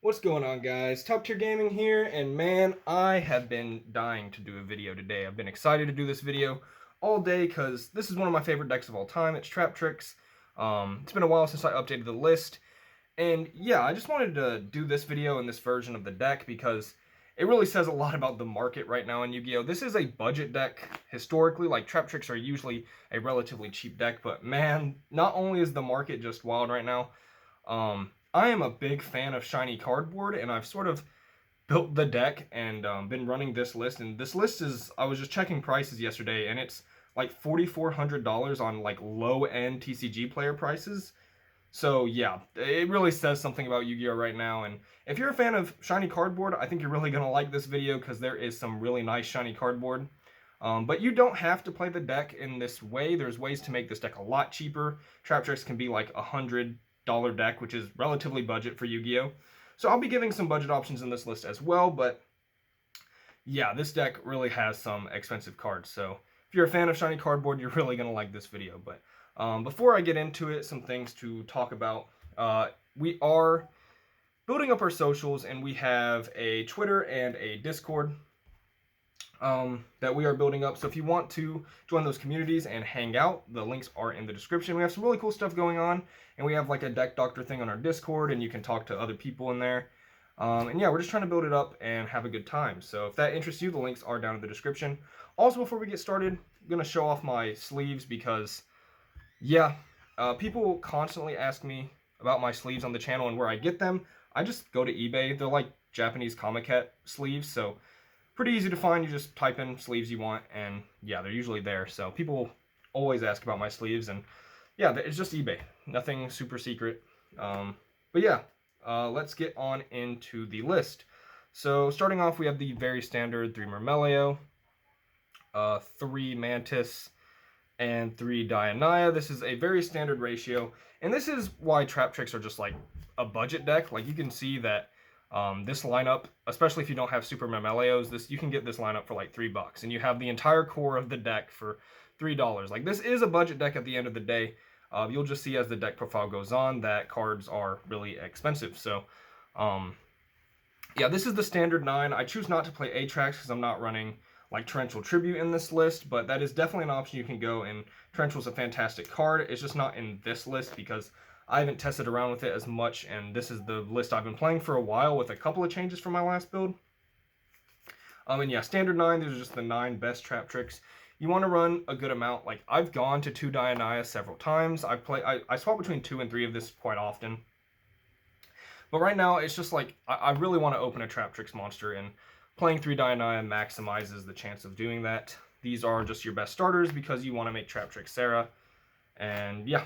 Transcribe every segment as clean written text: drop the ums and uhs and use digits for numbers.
What's going on, guys? Top Tier Gaming here, and man, I have been dying to do a video today. I've been excited to do this video all day because this is one of my favorite decks of all time. It's Traptrix. It's been a while since I updated the list, and yeah, I just wanted to do this video in this version of the deck because it really says a lot about the market right now in Yu-Gi-Oh! This is a budget deck historically. Like, Traptrix are usually a relatively cheap deck, but man, not only is the market just wild right now, I am a big fan of shiny cardboard, and I've sort of built the deck and been running this list. And this list is, I was just checking prices yesterday, and it's like $4,400 on like low-end TCG player prices. So yeah, it really says something about Yu-Gi-Oh! Right now. And if you're a fan of shiny cardboard, I think you're really going to like this video because there is some really nice shiny cardboard. But you don't have to play the deck in this way. There's ways to make this deck a lot cheaper. Traptrix can be like $100 deck, which is relatively budget for Yu-Gi-Oh! So I'll be giving some budget options in this list as well, but yeah, this deck really has some expensive cards. So if you're a fan of shiny cardboard, you're really going to like this video. But before I get into it, some things to talk about. We are building up our socials, and we have a Twitter and a Discord that we are building up. So if you want to join those communities and hang out, the links are in the description. We have some really cool stuff going on, and we have like a deck doctor thing on our Discord, and you can talk to other people in there. And yeah, we're just trying to build it up and have a good time. So if that interests you, the links are down in the description. Also, before we get started, I'm going to show off my sleeves because, yeah, people constantly ask me about my sleeves on the channel and where I get them. I just go to eBay. They're like Japanese Comic Cat sleeves, so pretty easy to find. You just type in sleeves you want, and yeah, they're usually there. So people always ask about my sleeves, and yeah, it's just eBay. Nothing super secret. But yeah, let's get on into the list. So starting off, we have the very standard 3 Myrmeleo, 3 Mantis, and 3 Dionaya. This is a very standard ratio, and this is why Traptrix are just like a budget deck. Like, you can see that this lineup, especially if you don't have Super Myrmeleos, you can get this lineup for like $3, and you have the entire core of the deck for $3. Like, this is a budget deck at the end of the day. You'll just see as the deck profile goes on that cards are really expensive. So, yeah, this is the standard 9. I choose not to play Atrax because I'm not running like Torrential Tribute in this list, but that is definitely an option you can go, and Torrential's a fantastic card. It's just not in this list because I haven't tested around with it as much, and this is the list I've been playing for a while with a couple of changes from my last build. And yeah, standard 9, these are just the 9 best Traptrix. You want to run a good amount. Like, I've gone to 2 Dionaya several times. I swap between 2 and 3 of this quite often. But right now, it's just like, I really want to open a Traptrix monster, and playing 3 Dionaya maximizes the chance of doing that. These are just your best starters because you want to make Traptrix Sarah. And yeah,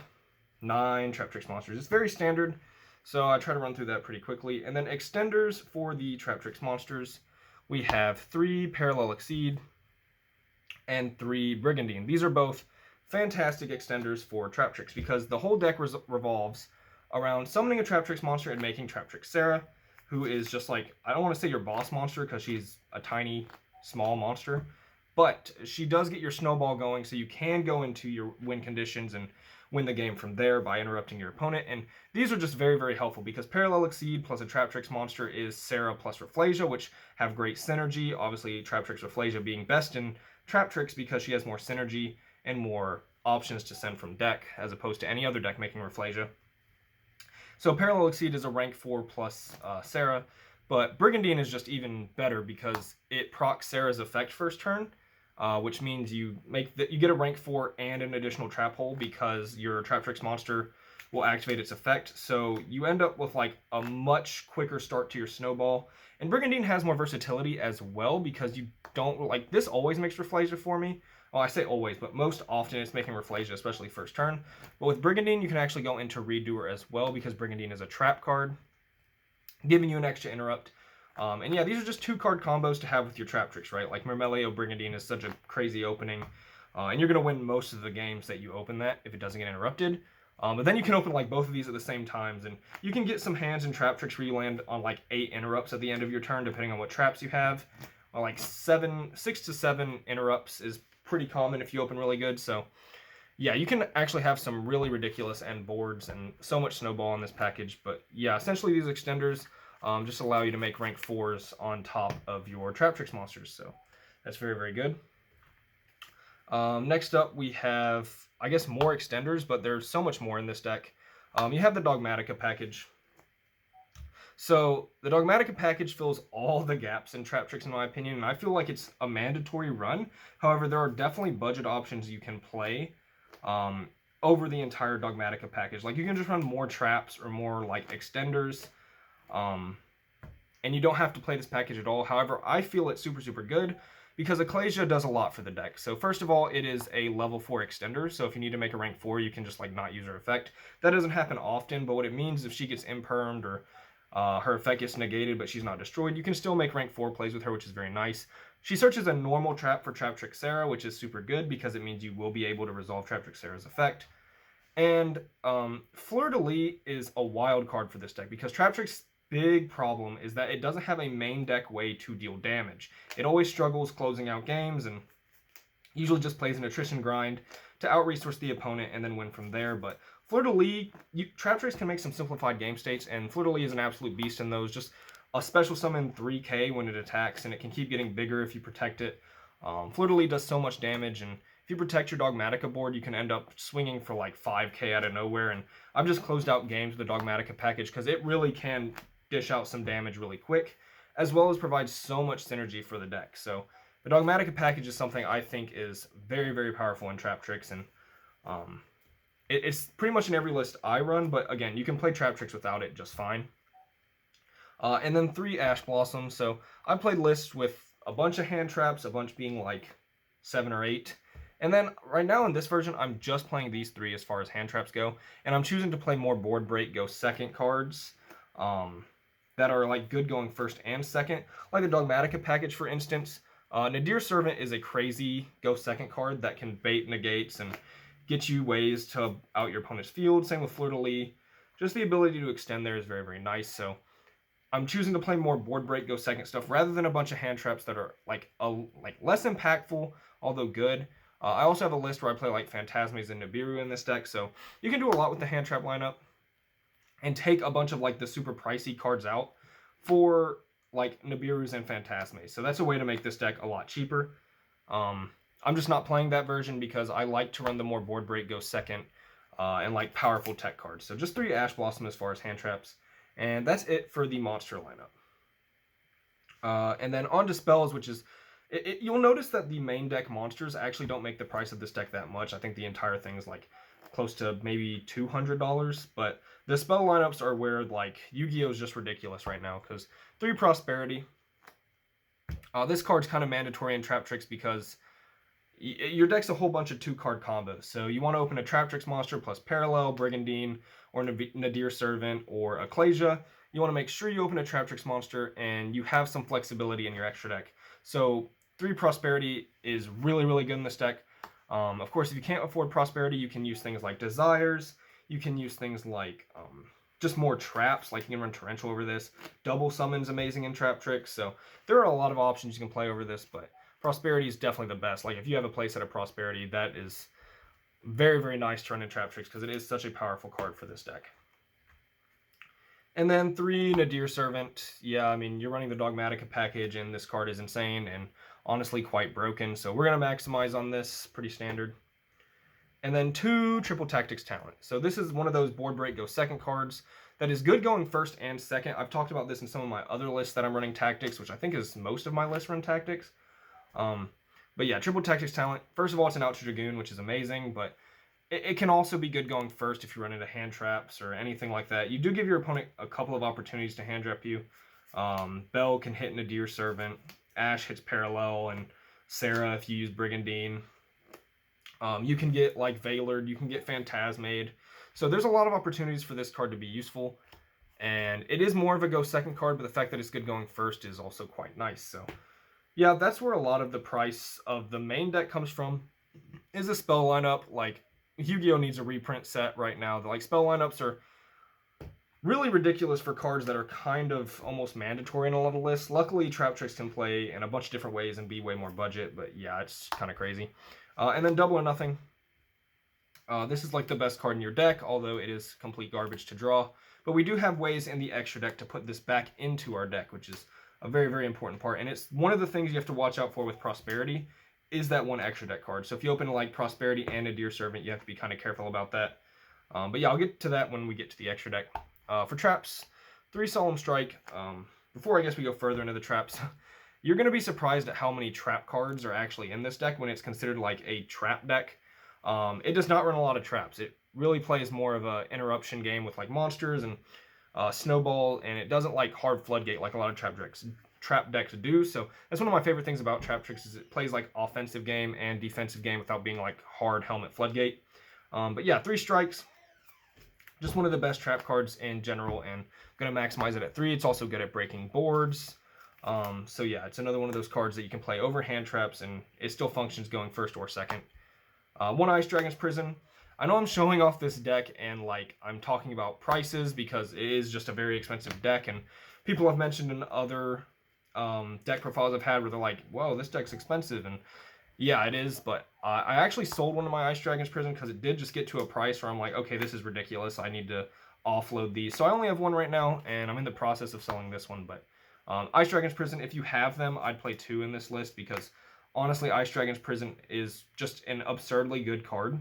9 Traptrix monsters. It's very standard, so I try to run through that pretty quickly. And then extenders for the Traptrix monsters. We have 3 Parallel Exceed and 3 Brigandine. These are both fantastic extenders for Traptrix because the whole deck revolves around summoning a Traptrix monster and making Traptrix Sarah, who is just like, I don't want to say your boss monster because she's a tiny, small monster, but she does get your snowball going, so you can go into your win conditions and win the game from there by interrupting your opponent. And these are just very, very helpful because Parallel Exceed plus a Traptrix monster is Sarah plus Rafflesia, which have great synergy. Obviously, Traptrix Rafflesia being best in Traptrix because she has more synergy and more options to send from deck as opposed to any other deck making Rafflesia. So Parallel Exceed is a rank 4 plus Sarah, but Brigandine is just even better because it procs Sarah's effect first turn, which means you get a rank 4 and an additional trap hole because your Traptrix monster will activate its effect. So you end up with like a much quicker start to your snowball. And Brigandine has more versatility as well because you don't like this always makes Rafflesia for me. Well, I say always, but most often it's making Rafflesia, especially first turn. But with Brigandine, you can actually go into Redoer as well because Brigandine is a trap card, giving you an extra interrupt. And yeah, these are just 2 card combos to have with your Traptrix, right? Like Myrmeleo Brigandine is such a crazy opening, and you're going to win most of the games that you open that if it doesn't get interrupted. But then you can open like both of these at the same times, and you can get some hands in Traptrix where you land on like 8 interrupts at the end of your turn, depending on what traps you have. Like 6 to 7 interrupts is pretty common if you open really good. So yeah, you can actually have some really ridiculous end boards and so much snowball in this package. But yeah, essentially these extenders, just allow you to make rank 4s on top of your Traptrix monsters. So that's very, very good. Next up, we have, I guess, more extenders, but there's so much more in this deck. You have the Dogmatika package. So the Dogmatika package fills all the gaps in Traptrix, in my opinion, and I feel like it's a mandatory run. However, there are definitely budget options you can play over the entire Dogmatika package. Like, you can just run more traps or more like extenders, and you don't have to play this package at all. However, I feel it's super, super good because Ecclesia does a lot for the deck. So first of all, it is a level 4 extender, so if you need to make a rank 4, you can just like not use her effect. That doesn't happen often, but what it means if she gets impermed or her effect gets negated but she's not destroyed, you can still make rank 4 plays with her, which is very nice. She searches a normal trap for Traptrix Sarah, which is super good because it means you will be able to resolve Traptrix Sarah's effect. And Fleur-de-Lis is a wild card for this deck because Traptrix's big problem is that it doesn't have a main deck way to deal damage. It always struggles closing out games and usually just plays an attrition grind to out-resource the opponent and then win from there. But Fleur-de-Lis, Traptrix can make some simplified game states, and Fleur-de-Lis is an absolute beast in those. Just a special summon 3k when it attacks, and it can keep getting bigger if you protect it. Fleur-de-Lis does so much damage, and if you protect your Dogmatika board, you can end up swinging for like 5k out of nowhere. And I've just closed out games with the Dogmatika package because it really can dish out some damage really quick, as well as provide so much synergy for the deck. So the Dogmatika package is something I think is very, very powerful in Traptrix, and it's pretty much in every list I run, but again, you can play Traptrix without it just fine. And then 3 Ash Blossoms. So I played lists with a bunch of hand traps, a bunch being like 7 or 8. And then right now in this version, I'm just playing these 3 as far as hand traps go, and I'm choosing to play more board break go second cards that are like good going first and second, like the Dogmatika package, for instance. Nadir Servant is a crazy go second card that can bait negates and get you ways to out your opponent's field. Same with Fleur-de-Lis. Just the ability to extend there is very, very nice. So I'm choosing to play more board break go second stuff rather than a bunch of hand traps that are like less impactful, although good. I also have a list where I play like Phantasmes and Nibiru in this deck, so you can do a lot with the hand trap lineup and take a bunch of like the super pricey cards out for like Nibirus and Phantasmes. So that's a way to make this deck a lot cheaper. I'm just not playing that version because I like to run the more board break go second and like powerful tech cards. So just 3 Ash Blossom as far as hand traps. And that's it for the monster lineup. And then on to spells, which is, you'll notice that the main deck monsters actually don't make the price of this deck that much. I think the entire thing is like close to maybe $200, but the spell lineups are where like Yu-Gi-Oh is just ridiculous right now, because 3 Prosperity. This card's kind of mandatory in Traptrix because your deck's a whole bunch of 2-card combos. So you want to open a Traptrix monster plus Parallel, Brigandine, or Nadir Servant, or Ecclesia. You want to make sure you open a Traptrix monster and you have some flexibility in your extra deck. So 3 Prosperity is really, really good in this deck. Of course, if you can't afford Prosperity, you can use things like Desires. You can use things like just more traps, like you can run Torrential over this. Double Summon's amazing in Traptrix. So there are a lot of options you can play over this, but Prosperity is definitely the best. Like if you have a playset of Prosperity, that is very, very nice to run in Traptrix because it is such a powerful card for this deck. And then 3 Nadir Servant. Yeah, I mean, you're running the Dogmatika package, and this card is insane and honestly quite broken. So we're going to maximize on this, pretty standard. And then 2 Triple Tactics Talent. So this is one of those board break go second cards that is good going first and second. I've talked about this in some of my other lists that I'm running Tactics, which I think is most of my lists run Tactics. But yeah, Triple Tactics Talent. First of all, it's an Outer Dragoon, which is amazing, but it can also be good going first if you run into hand traps or anything like that. You do give your opponent a couple of opportunities to hand trap you. Bell can hit Nadir Servant. Ash hits Parallel, and Sarah if you use Brigandine. You can get like Veilered, you can get Phantasmade. So there's a lot of opportunities for this card to be useful. And it is more of a go second card, but the fact that it's good going first is also quite nice. So yeah, that's where a lot of the price of the main deck comes from, is a spell lineup. Like Yu-Gi-Oh needs a reprint set right now. The spell lineups are really ridiculous for cards that are kind of almost mandatory in a lot of lists. Luckily, Traptrix can play in a bunch of different ways and be way more budget, but yeah, it's kind of crazy. And then Double or Nothing. This is like the best card in your deck, although it is complete garbage to draw. But we do have ways in the extra deck to put this back into our deck, which is a very, very important part. And it's one of the things you have to watch out for with Prosperity is that one extra deck card. So if you open like Prosperity and a Deer Servant, you have to be kind of careful about that. But yeah, I'll get to that when we get to the extra deck. For traps, 3 Solemn Strike. Before I guess we go further into the traps, you're going to be surprised at how many trap cards are actually in this deck when it's considered like a trap deck. It does not run a lot of traps. It really plays more of a interruption game with like monsters and snowball, and it doesn't like hard floodgate like a lot of trap decks do. So that's one of my favorite things about Traptrix is it plays like offensive game and defensive game without being like hard helmet floodgate. But yeah, 3 strikes. Just one of the best trap cards in general, and I'm going to maximize it at 3. It's also good at breaking boards. So yeah, it's another one of those cards that you can play over hand traps, and it still functions going first or second. 1 Ice Dragon's Prison. I know I'm showing off this deck and like I'm talking about prices because it is just a very expensive deck, and people have mentioned in other deck profiles I've had where they're like, whoa, this deck's expensive, and yeah, it is, but I actually sold one of my Ice Dragon's Prison because it did just get to a price where I'm like, okay, this is ridiculous. I need to offload these. So I only have one right now, and I'm in the process of selling this one. But Ice Dragon's Prison, if you have them, I'd play 2 in this list because honestly, Ice Dragon's Prison is just an absurdly good card.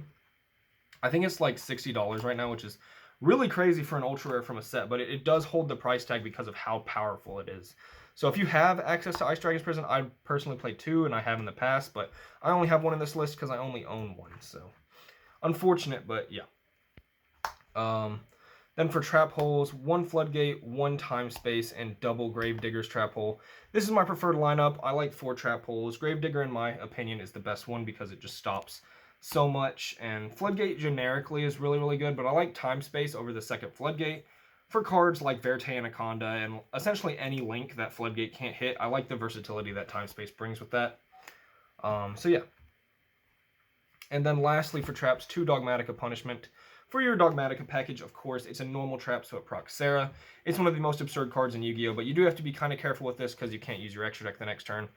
I think it's like $60 right now, which is really crazy for an ultra rare from a set, but it does hold the price tag because of how powerful it is. So if you have access to Ice Dragon's Prison, I'd personally play 2, and I have in the past, but I only have one in this list because I only own one, so unfortunate, but yeah. Then for trap holes, 1 Floodgate, 1 Time Space, and double Gravedigger's trap hole. This is my preferred lineup. I like 4 trap holes. Gravedigger, in my opinion, is the best one because it just stops so much, and Floodgate generically is really, really good, but I like Time Space over the second Floodgate. For cards like Verte Anaconda and essentially any link that Floodgate can't hit, I like the versatility that Time Space brings with that. So yeah. And then lastly for traps, 2 Dogmatika Punishment. For your Dogmatika package, of course, it's a normal trap, so it procs Sarah. It's one of the most absurd cards in Yu-Gi-Oh!, but you do have to be kind of careful with this because you can't use your extra deck the next turn.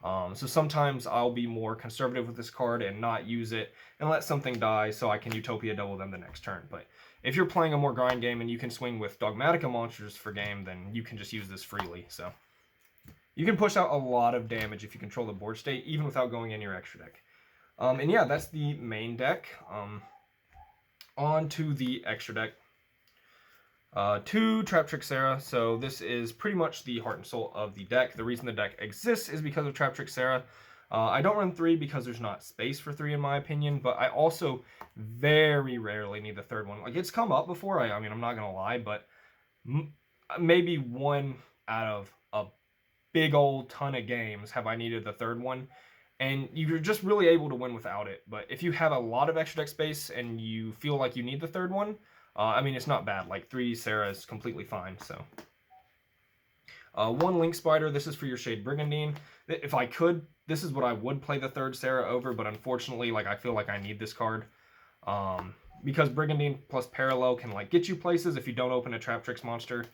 So sometimes I'll be more conservative with this card and not use it and let something die so I can Utopia double them the next turn. But if you're playing a more grind game and you can swing with Dogmatika monsters for game, then you can just use this freely. So you can push out a lot of damage if you control the board state, even without going in your extra deck. And yeah, that's the main deck. On to the extra deck. 2 Traptrix Sarah. So this is pretty much the heart and soul of the deck. The reason the deck exists is because of Traptrix Sarah. I don't run 3 because there's not space for 3 in my opinion, but I also very rarely need the third one. Like, it's come up before, I mean, I'm not going to lie, but maybe 1 out of a big old ton of games have I needed the third one, and you're just really able to win without it. But if you have a lot of extra deck space and you feel like you need the third one, I mean, it's not bad. Like, 3 Sarah is completely fine, so. 1 Link Spider, this is for your Shade Brigandine. If I could, this is what I would play the third Sarah over, but unfortunately, like, I feel like I need this card. Because Brigandine plus Parallel can, like, get you places if you don't open a Traptrix monster.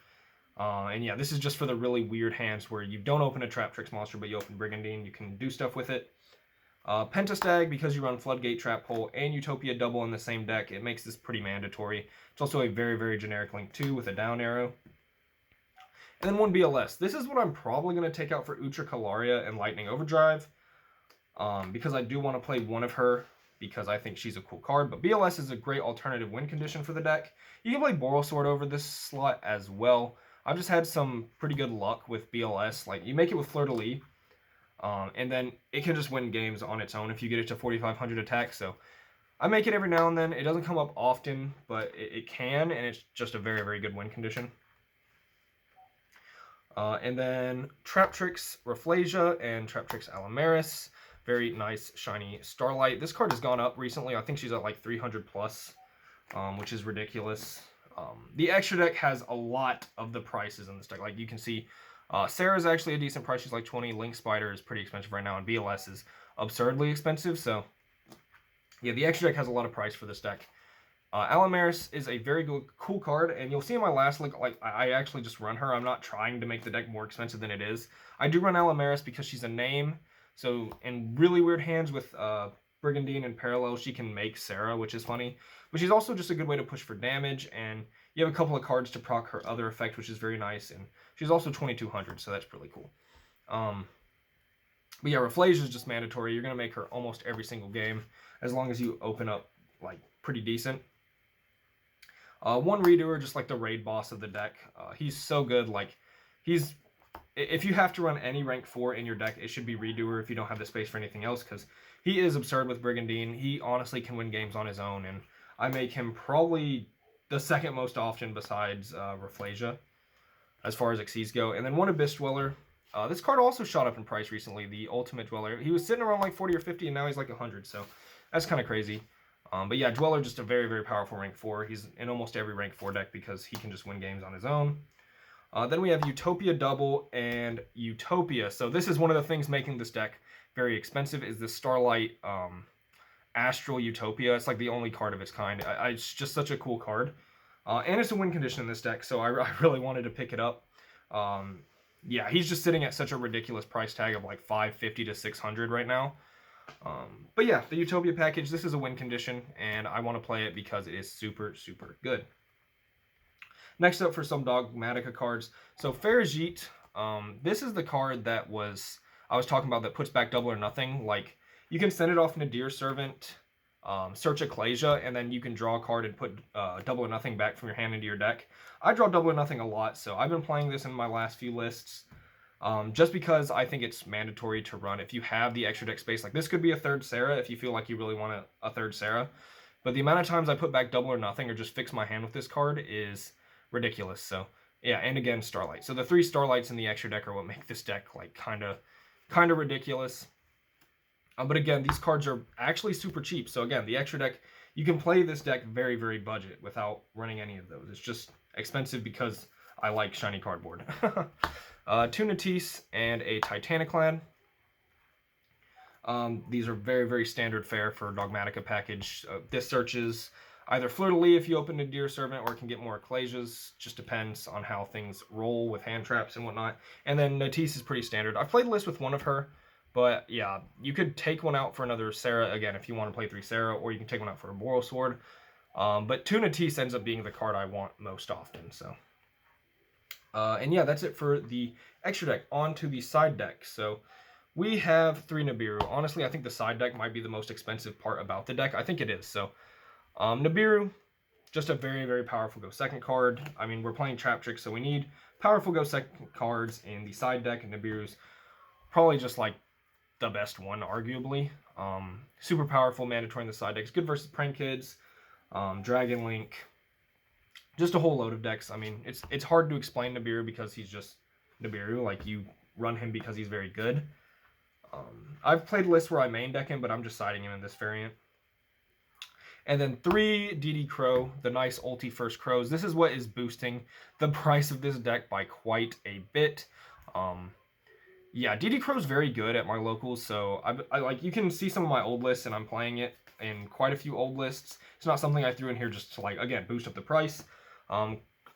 And yeah, this is just for the really weird hands where you don't open a Traptrix monster, but you open Brigandine. You can do stuff with it. Pentastag, because you run Floodgate, Trap Hole, and Utopia double in the same deck, it makes this pretty mandatory. It's also a very, very generic link too, with a down arrow. And then 1 BLS. This is what I'm probably going to take out for Utra Calaria and Lightning Overdrive, because I do want to play one of her, because I think she's a cool card. But BLS is a great alternative win condition for the deck. You can play Borosword over this slot as well. I've just had some pretty good luck with BLS. Like, you make it with Fleur-de-Lis, and then it can just win games on its own if you get it to 4,500 attack. So I make it every now and then. It doesn't come up often, but it can, and it's just a very, very good win condition. And then Traptrix Rafflesia and Traptrix Alamaris. Very nice, shiny Starlight. This card has gone up recently. I think she's at like 300 plus, which is ridiculous. The extra deck has a lot of the prices in this deck. Like, you can see, Sarah's actually a decent price. She's like 20. Link Spider is pretty expensive right now, and BLS is absurdly expensive. So, yeah, the extra deck has a lot of price for this deck. Alamaris is a very good, cool card, and you'll see in my last look, like, I actually just run her. I'm not trying to make the deck more expensive than it is. I do run Alamaris because she's a name, so in really weird hands with Brigandine and Parallel, she can make Sarah, which is funny. But she's also just a good way to push for damage, and you have a couple of cards to proc her other effect, which is very nice, and she's also 2200, so that's really cool. But yeah, Rafflesia is just mandatory. You're going to make her almost every single game, as long as you open up, like, pretty decent. One Redoer, just like the raid boss of the deck. He's so good. Like, if you have to run any rank 4 in your deck, it should be Redoer if you don't have the space for anything else, because he is absurd with Brigandine. He honestly can win games on his own, and I make him probably the second most often besides Rafflesia, as far as Xyz go. And then one Abyss Dweller. This card also shot up in price recently, the Ultimate Dweller. He was sitting around like 40 or 50, and now he's like 100, so that's kind of crazy. But yeah, Dweller, just a very, very powerful rank 4. He's in almost every rank 4 deck because he can just win games on his own. Then we have Utopia Double and Utopia. So this is one of the things making this deck very expensive, is the Starlight Astral Utopia. It's like the only card of its kind. It's just such a cool card. And it's a win condition in this deck, so I really wanted to pick it up. Yeah, he's just sitting at such a ridiculous price tag of like $550 to $600 right now. But yeah, the Utopia package, this is a win condition, and I want to play it because it is super, super good. Next up for some Dogmatika cards. So Farajit, this is the card that I was talking about that puts back double or nothing. Like, you can send it off Nadir Servant, search Ecclesia, and then you can draw a card and put double or nothing back from your hand into your deck. I draw double or nothing a lot, so I've been playing this in my last few lists. Just because I think it's mandatory to run if you have the extra deck space. Like, this could be a third Sarah if you feel like you really want a third Sarah. But the amount of times I put back double or nothing or just fix my hand with this card is ridiculous. So yeah, and again, Starlight. So the 3 Starlights in the extra deck are what make this deck like kind of ridiculous. But again, these cards are actually super cheap. So again, the extra deck, you can play this deck very, very budget without running any of those. It's just expensive because I like shiny cardboard. 2 Natis and a Titaniclad. These are very, very standard fare for Dogmatika package. This searches either Fleur-de-Lis if you open Nadir Servant, or it can get more Ecclesias. Just depends on how things roll with hand traps and whatnot. And then Natis is pretty standard. I've played a list with one of her, but yeah, you could take one out for another Sarah, again, if you want to play 3 Sarah, or you can take one out for a Boral Sword. But 2 Natis ends up being the card I want most often, so. And yeah, that's it for the extra deck. On to the side deck. So we have 3 Nibiru. Honestly, I think the side deck might be the most expensive part about the deck. I think it is. So Nibiru, just a very, very powerful go second card. I mean, we're playing Traptrix, so we need powerful go second cards in the side deck, and Nibiru's probably just like the best one, arguably. Super powerful, mandatory in the side deck. It's good versus Prank Kids, Dragon Link, just a whole load of decks. I mean, it's hard to explain Nibiru because he's just Nibiru. Like, you run him because he's very good. I've played lists where I main deck him, but I'm just siding him in this variant. And then 3 DD Crow, the nice ulti first Crows. This is what is boosting the price of this deck by quite a bit. Yeah, DD Crow's very good at my locals, so I like, you can see some of my old lists, and I'm playing it in quite a few old lists. It's not something I threw in here just to, like, again, boost up the price.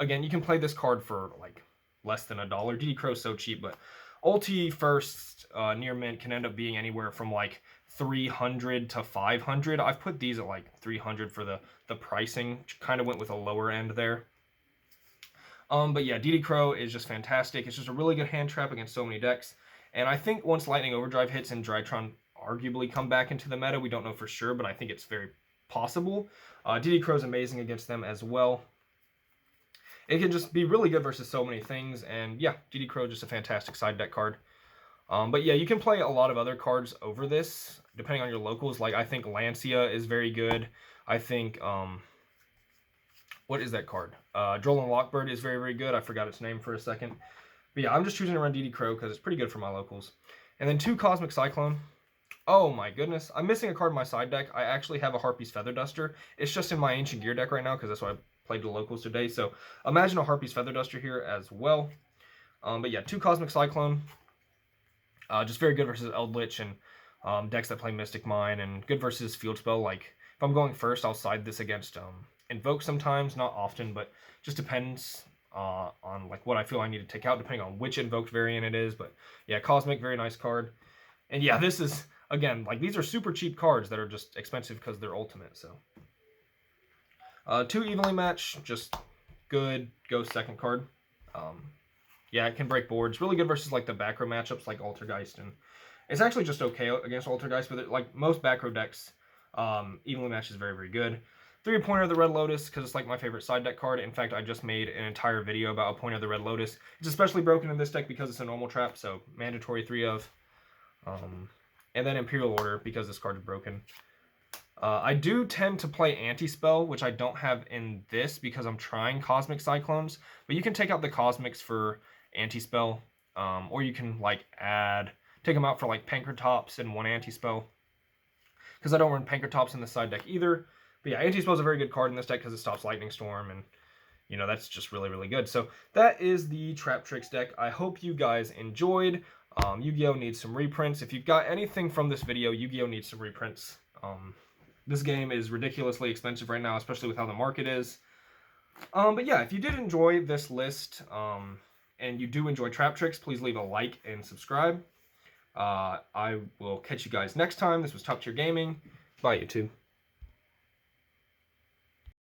Again, you can play this card for like less than $1. DD Crow's so cheap, but ulti first near mint can end up being anywhere from like 300 to 500. I've put these at like 300 for the pricing. Kind of went with a lower end there. But yeah, DD Crow is just fantastic. It's just a really good hand trap against so many decks. And I think once Lightning Overdrive hits and Drytron arguably come back into the meta, we don't know for sure, but I think it's very possible. DD Crow's amazing against them as well. It can just be really good versus so many things, and yeah, DD Crow just a fantastic side deck card. But yeah, you can play a lot of other cards over this, depending on your locals. Like, I think Lancia is very good. I think, what is that card? Droll and Lockbird is very, very good. I forgot its name for a second. But yeah, I'm just choosing to run DD Crow because it's pretty good for my locals. And then 2 Cosmic Cyclone. Oh my goodness, I'm missing a card in my side deck. I actually have a Harpy's Feather Duster. It's just in my Ancient Gear deck right now because that's what I played the locals today. So imagine a Harpy's Feather Duster here as well. But yeah, 2 Cosmic Cyclone. Just very good versus Eldritch and decks that play Mystic Mine, and good versus Field Spell. Like, if I'm going first, I'll side this against Invoke sometimes, not often, but just depends on like what I feel I need to take out, depending on which Invoked variant it is. But yeah, Cosmic, very nice card. And yeah, this is, again, like, these are super cheap cards that are just expensive because they're ultimate. So 2 Evenly Match, just good go second card. Yeah, it can break boards. Really good versus like the back row matchups like Altergeist, and it's actually just okay against Altergeist, but like most back row decks, evenly match is very, very good. 3-pointer of the Red Lotus, because it's like my favorite side deck card. In fact, I just made an entire video about a pointer of the Red Lotus. It's especially broken in this deck because it's a normal trap, so mandatory 3 of. And then Imperial Order, because this card is broken. I do tend to play Anti-Spell, which I don't have in this because I'm trying Cosmic Cyclones. But you can take out the Cosmics for Anti-Spell, or you can like take them out for like Pankratops and 1 Anti-Spell. Because I don't run Pankratops in the side deck either. But yeah, Anti-Spell is a very good card in this deck because it stops Lightning Storm, and you know, that's just really, really good. So that is the Traptrix deck. I hope you guys enjoyed. Yu-Gi-Oh! Needs some reprints. If you've got anything from this video, Yu-Gi-Oh! Needs some reprints. This game is ridiculously expensive right now, especially with how the market is. But yeah, if you did enjoy this list, and you do enjoy Traptrix, please leave a like and subscribe. I will catch you guys next time. This was Top Tier Gaming. Bye, YouTube.